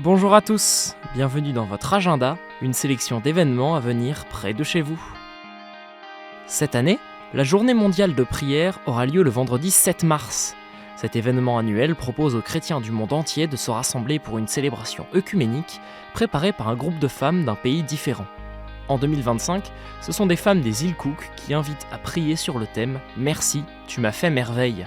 Bonjour à tous, bienvenue dans votre agenda, une sélection d'événements à venir près de chez vous. Cette année, la journée mondiale de prière aura lieu le vendredi 7 mars. Cet événement annuel propose aux chrétiens du monde entier de se rassembler pour une célébration œcuménique préparée par un groupe de femmes d'un pays différent. En 2025, ce sont des femmes des îles Cook qui invitent à prier sur le thème « Merci, tu m'as fait merveille ».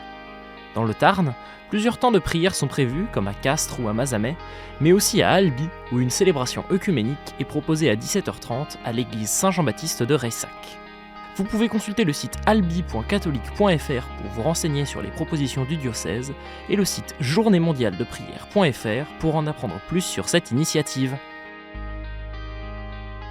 Dans le Tarn, plusieurs temps de prière sont prévus, comme à Castres ou à Mazamet, mais aussi à Albi, où une célébration œcuménique est proposée à 17h30 à l'église Saint-Jean-Baptiste de Reyssac. Vous pouvez consulter le site albi.catholique.fr pour vous renseigner sur les propositions du diocèse et le site journéemondialedeprière.fr pour en apprendre plus sur cette initiative.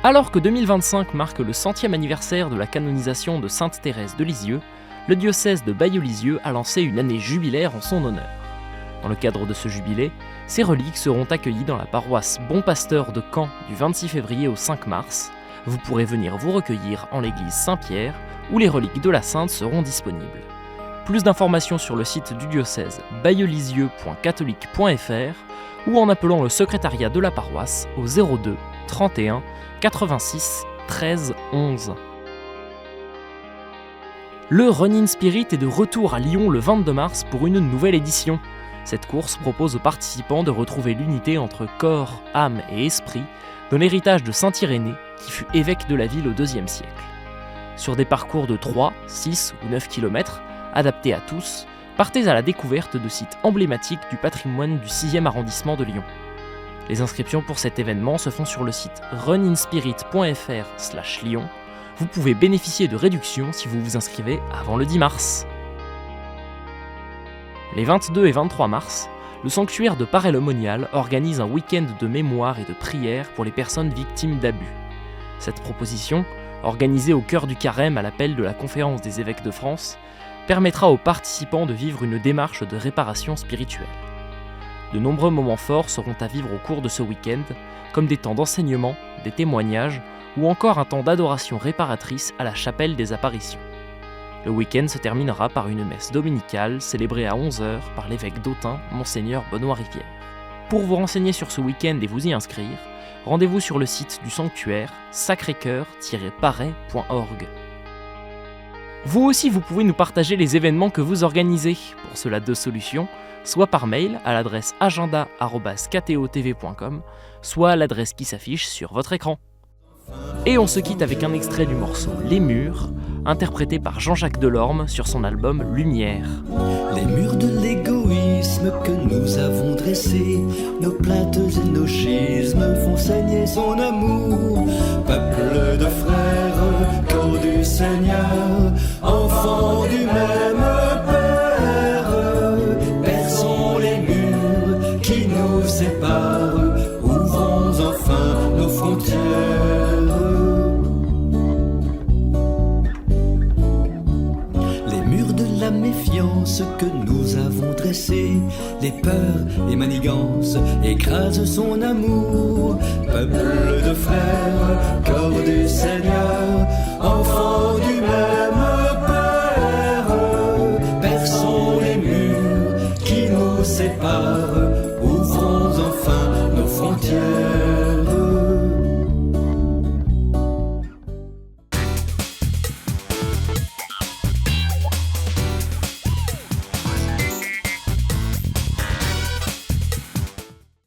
Alors que 2025 marque le 100e anniversaire de la canonisation de Sainte Thérèse de Lisieux, le diocèse de Bailleul-Lisieux a lancé une année jubilaire en son honneur. Dans le cadre de ce jubilé, ses reliques seront accueillies dans la paroisse Bon Pasteur de Caen du 26 février au 5 mars. Vous pourrez venir vous recueillir en l'église Saint-Pierre, où les reliques de la Sainte seront disponibles. Plus d'informations sur le site du diocèse bailleulisieux.catholique.fr ou en appelant le secrétariat de la paroisse au 02 31 86 13 11. Le Run in Spirit est de retour à Lyon le 22 mars pour une nouvelle édition. Cette course propose aux participants de retrouver l'unité entre corps, âme et esprit dans l'héritage de saint Irénée, qui fut évêque de la ville au IIe siècle. Sur des parcours de 3, 6 ou 9 km, adaptés à tous, partez à la découverte de sites emblématiques du patrimoine du 6e arrondissement de Lyon. Les inscriptions pour cet événement se font sur le site runinspirit.fr/Lyon. Vous pouvez bénéficier de réductions si vous vous inscrivez avant le 10 mars. Les 22 et 23 mars, le sanctuaire de Paray-le-Monial organise un week-end de mémoire et de prière pour les personnes victimes d'abus. Cette proposition, organisée au cœur du Carême à l'appel de la Conférence des évêques de France, permettra aux participants de vivre une démarche de réparation spirituelle. De nombreux moments forts seront à vivre au cours de ce week-end, comme des temps d'enseignement, des témoignages, ou encore un temps d'adoration réparatrice à la chapelle des apparitions. Le week-end se terminera par une messe dominicale célébrée à 11h par l'évêque d'Autun, Monseigneur Benoît Rivière. Pour vous renseigner sur ce week-end et vous y inscrire, rendez-vous sur le site du sanctuaire sacré-cœur-paray.org. Vous aussi, vous pouvez nous partager les événements que vous organisez. Pour cela, deux solutions, soit par mail à l'adresse agenda@ktotv.com, soit à l'adresse qui s'affiche sur votre écran. Et on se quitte avec un extrait du morceau Les Murs, interprété par Jean-Jacques Delorme sur son album Lumière. Les murs de l'égoïsme que nous avons dressés, nos plaintes et nos schismes font saigner son amour. Peuple de frères, corps du Seigneur, enfants du même Père, perçons les murs qui nous séparent, ouvrons enfin nos frontières. La méfiance que nous avons dressée, les peurs et manigances écrasent son amour. Peuple de frères, corps du Seigneur, enfants du même